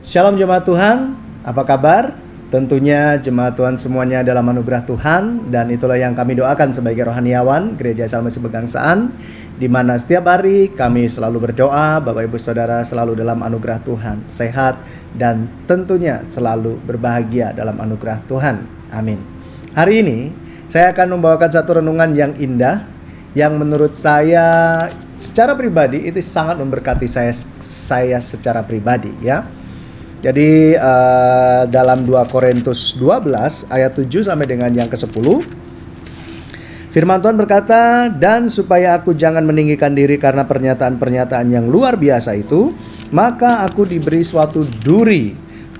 Shalom jemaat Tuhan, apa kabar? Tentunya jemaat Tuhan semuanya dalam anugerah Tuhan, dan itulah yang kami doakan sebagai rohaniawan Gereja Salmasi Pegangsaan, di mana setiap hari kami selalu berdoa Bapak Ibu Saudara selalu dalam anugerah Tuhan, sehat dan tentunya selalu berbahagia dalam anugerah Tuhan. Amin. Hari ini saya akan membawakan satu renungan yang indah, yang menurut saya secara pribadi itu sangat memberkati saya secara pribadi ya. Jadi dalam 2 Korintus 12 ayat 7 sampai dengan yang ke-10, firman Tuhan berkata, "Dan supaya aku jangan meninggikan diri karena pernyataan-pernyataan yang luar biasa itu, maka aku diberi suatu duri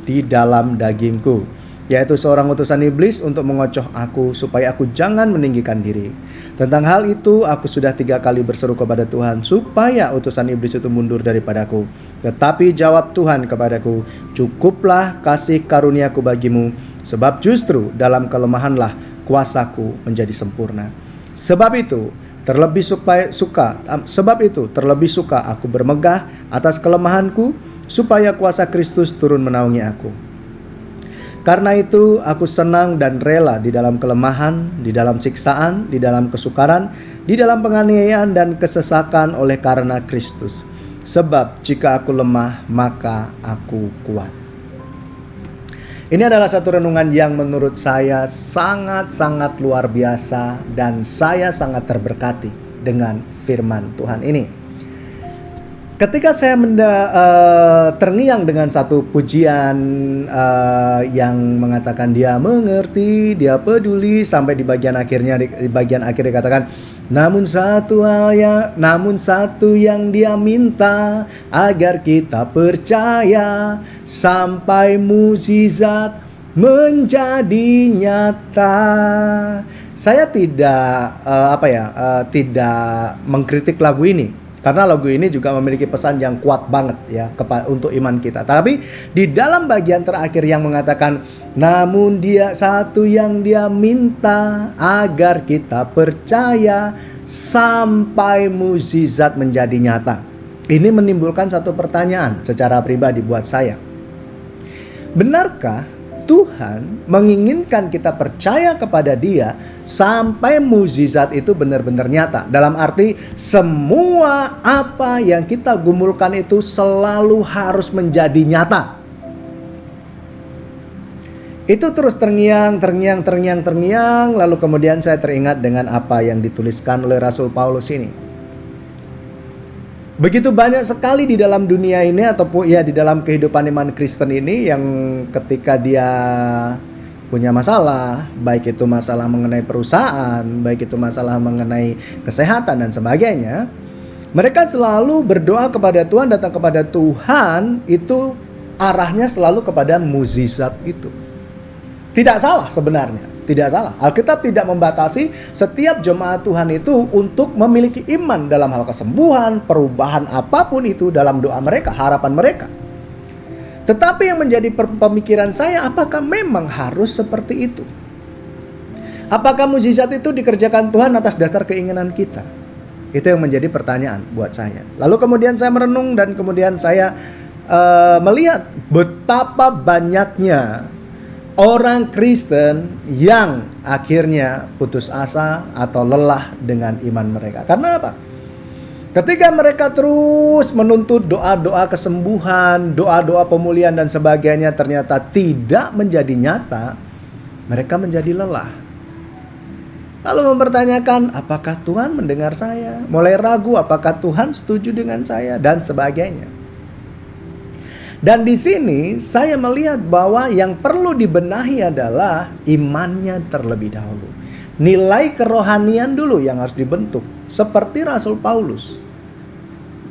di dalam dagingku, yaitu seorang utusan iblis untuk mengocoh aku supaya aku jangan meninggikan diri. Tentang hal itu aku sudah 3 kali berseru kepada Tuhan supaya utusan iblis itu mundur daripadaku. Tetapi jawab Tuhan kepadaku, cukuplah kasih karuniaku bagimu, sebab justru dalam kelemahanlah kuasaku menjadi sempurna. Sebab itu terlebih suka aku bermegah atas kelemahanku, supaya kuasa Kristus turun menaungi aku. Karena itu aku senang dan rela di dalam kelemahan, di dalam siksaan, di dalam kesukaran, di dalam penganiayaan dan kesesakan oleh karena Kristus. Sebab jika aku lemah, maka aku kuat." Ini adalah satu renungan yang menurut saya sangat-sangat luar biasa, dan saya sangat terberkati dengan firman Tuhan ini. Ketika saya terngiang dengan satu pujian yang mengatakan dia mengerti, dia peduli, sampai di bagian akhir dikatakan, namun satu yang dia minta agar kita percaya sampai mukjizat menjadi nyata. Saya tidak tidak mengkritik lagu ini, karena lagu ini juga memiliki pesan yang kuat banget ya untuk iman kita. Tapi di dalam bagian terakhir yang mengatakan, namun dia satu yang dia minta agar kita percaya sampai mukjizat menjadi nyata. Ini menimbulkan satu pertanyaan secara pribadi buat saya. Benarkah Tuhan menginginkan kita percaya kepada Dia sampai mukjizat itu benar-benar nyata? Dalam arti semua apa yang kita gumulkan itu selalu harus menjadi nyata. Itu terus terngiang, lalu kemudian saya teringat dengan apa yang dituliskan oleh Rasul Paulus ini. Begitu banyak sekali di dalam dunia ini, ataupun ya di dalam kehidupan iman Kristen ini, yang ketika dia punya masalah, baik itu masalah mengenai perusahaan, baik itu masalah mengenai kesehatan dan sebagainya, mereka selalu berdoa kepada Tuhan, datang kepada Tuhan, itu arahnya selalu kepada mukjizat itu. Tidak salah sebenarnya. Tidak salah. Alkitab tidak membatasi setiap jemaat Tuhan itu untuk memiliki iman dalam hal kesembuhan, perubahan apapun itu dalam doa mereka, harapan mereka. Tetapi yang menjadi pemikiran saya, apakah memang harus seperti itu? Apakah mukjizat itu dikerjakan Tuhan atas dasar keinginan kita? Itu yang menjadi pertanyaan buat saya. Lalu kemudian saya merenung, dan kemudian saya melihat betapa banyaknya orang Kristen yang akhirnya putus asa atau lelah dengan iman mereka. Karena apa? Ketika mereka terus menuntut doa-doa kesembuhan, doa-doa pemulihan dan sebagainya, ternyata tidak menjadi nyata, mereka menjadi lelah. Lalu mempertanyakan, apakah Tuhan mendengar saya? Mulai ragu, apakah Tuhan setuju dengan saya? Dan sebagainya. Dan di sini saya melihat bahwa yang perlu dibenahi adalah imannya terlebih dahulu. Nilai kerohanian dulu yang harus dibentuk, seperti Rasul Paulus.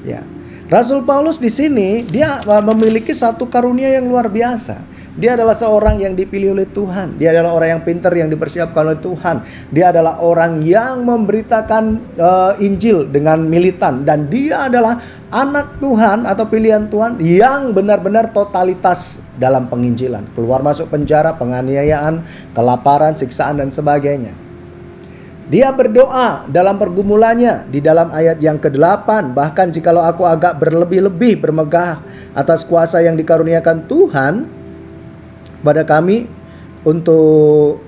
Ya. Rasul Paulus di sini dia memiliki satu karunia yang luar biasa. Dia adalah seorang yang dipilih oleh Tuhan. Dia adalah orang yang pintar, yang dipersiapkan oleh Tuhan. Dia adalah orang yang memberitakan Injil dengan militan. Dan dia adalah anak Tuhan atau pilihan Tuhan yang benar-benar totalitas dalam penginjilan. Keluar masuk penjara, penganiayaan, kelaparan, siksaan dan sebagainya. Dia berdoa dalam pergumulannya di dalam ayat yang ke-8. Bahkan jikalau aku agak berlebih-lebih bermegah atas kuasa yang dikaruniakan Tuhan pada kami untuk,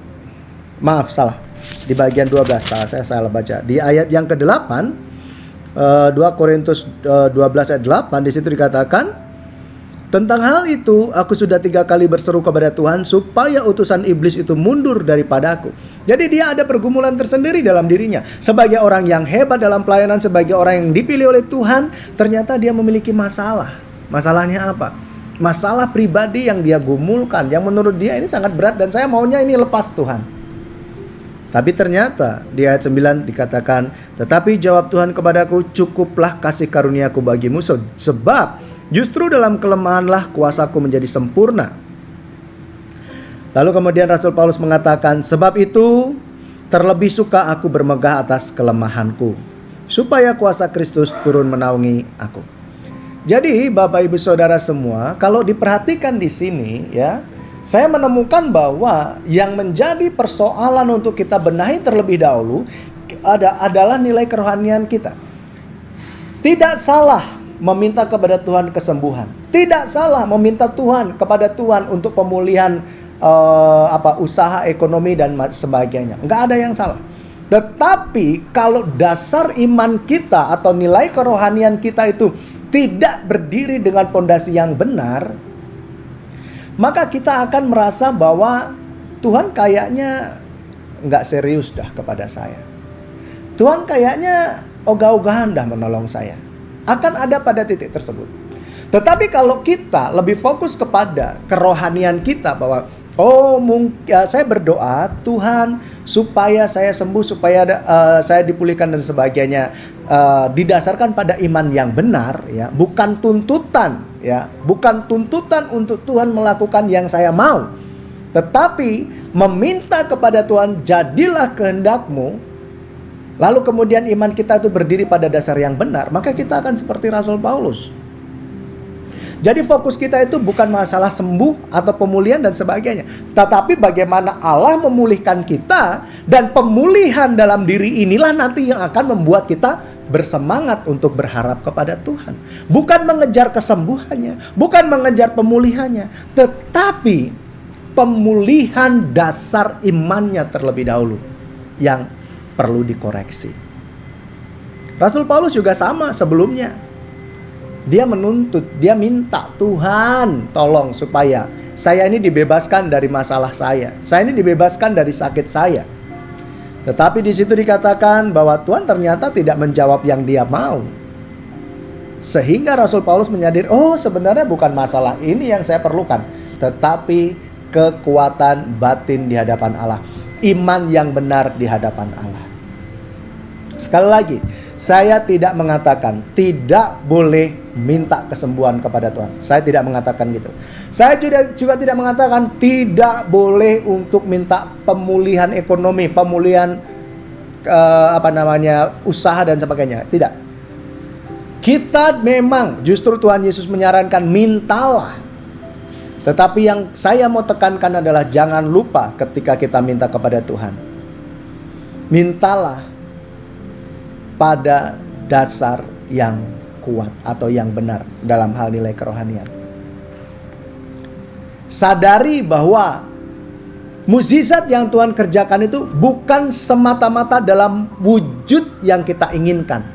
maaf salah, di bagian 12 saya salah baca. Di ayat yang ke-8 2 Korintus 12 ayat 8, di situ dikatakan, tentang hal itu, aku sudah 3 kali berseru kepada Tuhan supaya utusan iblis itu mundur daripadaku. Jadi dia ada pergumulan tersendiri dalam dirinya. Sebagai orang yang hebat dalam pelayanan, sebagai orang yang dipilih oleh Tuhan, ternyata dia memiliki masalah. Masalahnya apa? Masalah pribadi yang dia gumulkan, yang menurut dia ini sangat berat dan saya maunya ini lepas Tuhan. Tapi ternyata di ayat 9 dikatakan, tetapi jawab Tuhan kepadaku, cukuplah kasih karuniaku bagimu, sebab justru dalam kelemahanlah kuasaku menjadi sempurna. Lalu kemudian Rasul Paulus mengatakan, sebab itu terlebih suka aku bermegah atas kelemahanku, supaya kuasa Kristus turun menaungi aku. Jadi Bapak Ibu Saudara semua, kalau diperhatikan di sini ya, saya menemukan bahwa yang menjadi persoalan untuk kita benahi terlebih dahulu adalah nilai kerohanian kita. Tidak salah meminta kepada Tuhan kesembuhan. Tidak salah meminta kepada Tuhan untuk pemulihan usaha ekonomi dan sebagainya. Enggak ada yang salah. Tetapi kalau dasar iman kita atau nilai kerohanian kita itu tidak berdiri dengan pondasi yang benar, maka kita akan merasa bahwa Tuhan kayaknya enggak serius dah kepada saya. Tuhan kayaknya ogah-ogahan dah menolong saya. Akan ada pada titik tersebut. Tetapi kalau kita lebih fokus kepada kerohanian kita bahwa saya berdoa Tuhan supaya saya sembuh, supaya saya dipulihkan dan sebagainya, didasarkan pada iman yang benar ya, bukan tuntutan ya, bukan tuntutan untuk Tuhan melakukan yang saya mau, tetapi meminta kepada Tuhan, jadilah kehendakmu. Lalu kemudian iman kita itu berdiri pada dasar yang benar, maka kita akan seperti Rasul Paulus. Jadi fokus kita itu bukan masalah sembuh atau pemulihan dan sebagainya, tetapi bagaimana Allah memulihkan kita, dan pemulihan dalam diri inilah nanti yang akan membuat kita bersemangat untuk berharap kepada Tuhan. Bukan mengejar kesembuhannya, bukan mengejar pemulihannya, tetapi pemulihan dasar imannya terlebih dahulu yang perlu dikoreksi. Rasul Paulus juga sama sebelumnya. Dia menuntut, dia minta, Tuhan tolong supaya saya ini dibebaskan dari masalah saya ini dibebaskan dari sakit saya. Tetapi di situ dikatakan bahwa Tuhan ternyata tidak menjawab yang dia mau. Sehingga Rasul Paulus menyadari, sebenarnya bukan masalah ini yang saya perlukan, tetapi kekuatan batin di hadapan Allah. Iman yang benar di hadapan Allah. Sekali lagi, saya tidak mengatakan tidak boleh minta kesembuhan kepada Tuhan. Saya tidak mengatakan gitu. Saya juga tidak mengatakan tidak boleh untuk minta pemulihan ekonomi, pemulihan usaha dan sebagainya. Tidak. Kita memang justru Tuhan Yesus menyarankan mintalah. Tetapi yang saya mau tekankan adalah jangan lupa ketika kita minta kepada Tuhan, mintalah pada dasar yang kuat atau yang benar dalam hal nilai kerohanian. Sadari bahwa mukjizat yang Tuhan kerjakan itu bukan semata-mata dalam wujud yang kita inginkan,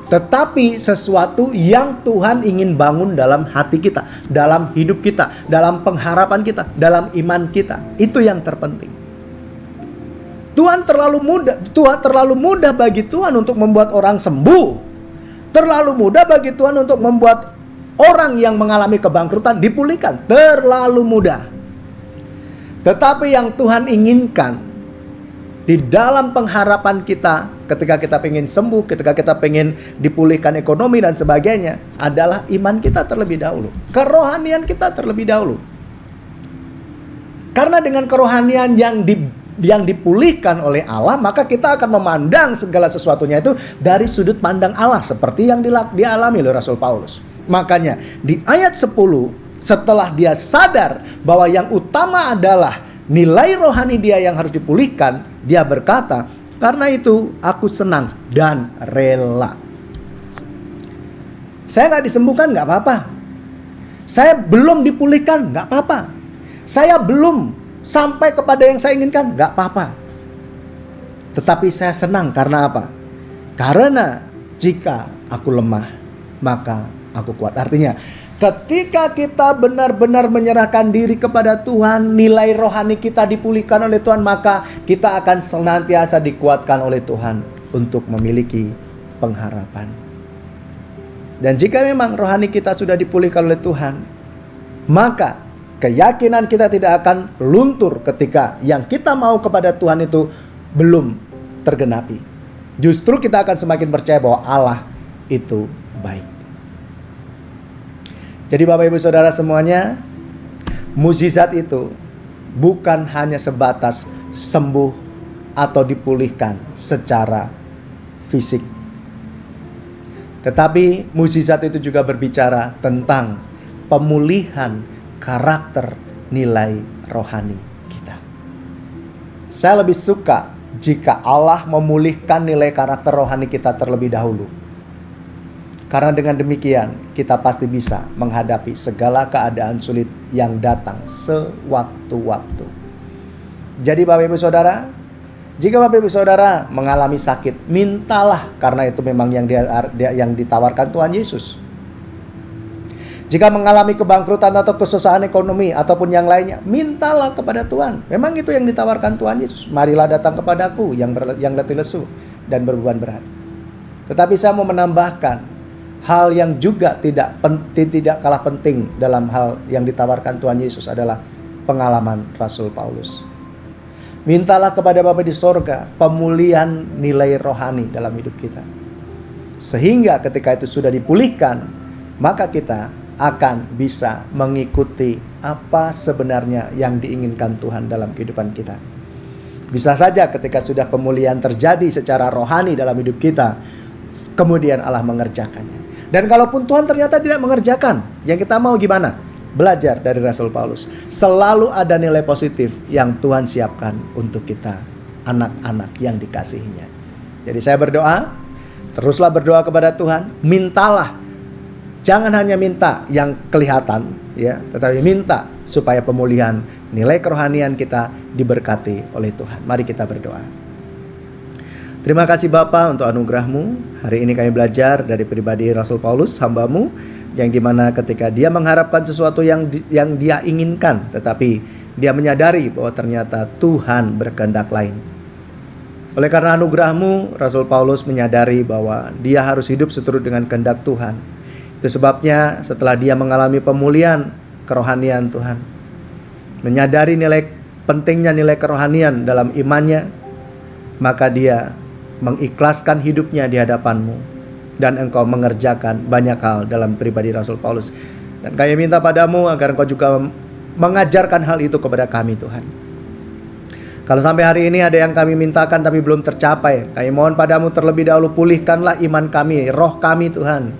tetapi sesuatu yang Tuhan ingin bangun dalam hati kita, dalam hidup kita, dalam pengharapan kita, dalam iman kita. Itu yang terpenting. Terlalu mudah bagi Tuhan untuk membuat orang sembuh. Terlalu mudah bagi Tuhan untuk membuat orang yang mengalami kebangkrutan dipulihkan. Terlalu mudah. Tetapi yang Tuhan inginkan di dalam pengharapan kita, ketika kita pengen sembuh, ketika kita pengen dipulihkan ekonomi dan sebagainya, adalah iman kita terlebih dahulu, kerohanian kita terlebih dahulu. Karena dengan kerohanian yang dipulihkan oleh Allah, maka kita akan memandang segala sesuatunya itu dari sudut pandang Allah, seperti yang dialami oleh Rasul Paulus. Makanya di ayat 10, setelah dia sadar bahwa yang utama adalah nilai rohani dia yang harus dipulihkan, dia berkata, Karena itu aku senang dan rela. Saya nggak disembuhkan, nggak apa-apa. Saya belum dipulihkan, nggak apa-apa. Saya belum sampai kepada yang saya inginkan, nggak apa-apa. Tetapi saya senang karena apa? Karena jika aku lemah, maka aku kuat. Artinya, ketika kita benar-benar menyerahkan diri kepada Tuhan, nilai rohani kita dipulihkan oleh Tuhan, maka kita akan senantiasa dikuatkan oleh Tuhan untuk memiliki pengharapan. Dan jika memang rohani kita sudah dipulihkan oleh Tuhan, maka keyakinan kita tidak akan luntur ketika yang kita mau kepada Tuhan itu belum tergenapi. Justru kita akan semakin percaya bahwa Allah itu baik. Jadi Bapak Ibu Saudara semuanya, mukjizat itu bukan hanya sebatas sembuh atau dipulihkan secara fisik. Tetapi mukjizat itu juga berbicara tentang pemulihan karakter nilai rohani kita. Saya lebih suka jika Allah memulihkan nilai karakter rohani kita terlebih dahulu. Karena dengan demikian kita pasti bisa menghadapi segala keadaan sulit yang datang sewaktu-waktu. Jadi Bapak Ibu Saudara, jika Bapak Ibu Saudara mengalami sakit, mintalah, karena itu memang yang ditawarkan Tuhan Yesus. Jika mengalami kebangkrutan atau kesusahan ekonomi ataupun yang lainnya, mintalah kepada Tuhan. Memang itu yang ditawarkan Tuhan Yesus. Marilah datang kepadaku yang letih lesu dan berbeban berat. Tetapi saya mau menambahkan hal yang juga tidak kalah penting dalam hal yang ditawarkan Tuhan Yesus adalah pengalaman Rasul Paulus. Mintalah kepada Bapa di sorga pemulihan nilai rohani dalam hidup kita. Sehingga ketika itu sudah dipulihkan, maka kita akan bisa mengikuti apa sebenarnya yang diinginkan Tuhan dalam kehidupan kita. Bisa saja ketika sudah pemulihan terjadi secara rohani dalam hidup kita, kemudian Allah mengerjakannya. Dan kalaupun Tuhan ternyata tidak mengerjakan, yang kita mau gimana? Belajar dari Rasul Paulus. Selalu ada nilai positif yang Tuhan siapkan untuk kita, anak-anak yang dikasihinya. Jadi saya berdoa, teruslah berdoa kepada Tuhan, mintalah. Jangan hanya minta yang kelihatan, ya, tetapi minta supaya pemulihan nilai kerohanian kita diberkati oleh Tuhan. Mari kita berdoa. Terima kasih Bapa untuk anugerah-Mu. Hari ini kami belajar dari pribadi Rasul Paulus, hamba-Mu, yang dimana ketika dia mengharapkan sesuatu yang dia inginkan, tetapi dia menyadari bahwa ternyata Tuhan berkehendak lain. Oleh karena anugerah-Mu, Rasul Paulus menyadari bahwa dia harus hidup seturut dengan kehendak Tuhan. Itu sebabnya setelah dia mengalami pemulihan kerohanian Tuhan, menyadari pentingnya nilai kerohanian dalam imannya, maka dia mengikhlaskan hidupnya di hadapan-Mu. Dan Engkau mengerjakan banyak hal dalam pribadi Rasul Paulus. Dan kami minta padamu agar Engkau juga mengajarkan hal itu kepada kami Tuhan. Kalau sampai hari ini ada yang kami mintakan tapi belum tercapai, kami mohon padamu terlebih dahulu pulihkanlah iman kami, roh kami Tuhan.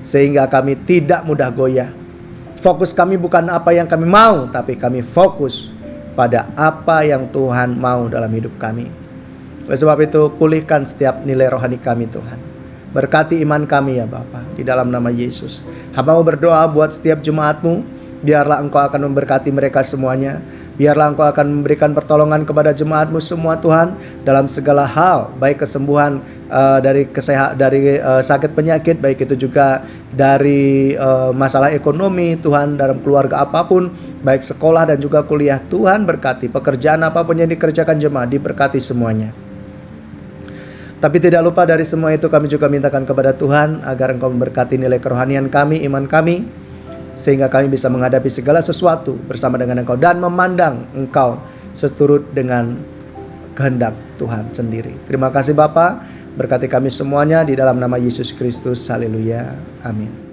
Sehingga kami tidak mudah goyah. Fokus kami bukan apa yang kami mau, tapi kami fokus pada apa yang Tuhan mau dalam hidup kami. Oleh sebab itu pulihkan setiap nilai rohani kami Tuhan. Berkati iman kami ya Bapa, di dalam nama Yesus. Hamba-Mu berdoa buat setiap jemaat-Mu, biarlah Engkau akan memberkati mereka semuanya. Biarlah Engkau akan memberikan pertolongan kepada jemaat-Mu semua Tuhan, dalam segala hal, baik kesembuhan dari sakit penyakit, baik itu juga dari masalah ekonomi Tuhan, dalam keluarga apapun, baik sekolah dan juga kuliah. Tuhan berkati, pekerjaan apapun yang dikerjakan jemaat, diberkati semuanya. Tapi tidak lupa dari semua itu kami juga mintakan kepada Tuhan agar Engkau memberkati nilai kerohanian kami, iman kami, sehingga kami bisa menghadapi segala sesuatu bersama dengan Engkau dan memandang Engkau seturut dengan kehendak Tuhan sendiri. Terima kasih Bapa, berkati kami semuanya di dalam nama Yesus Kristus. Haleluya. Amin.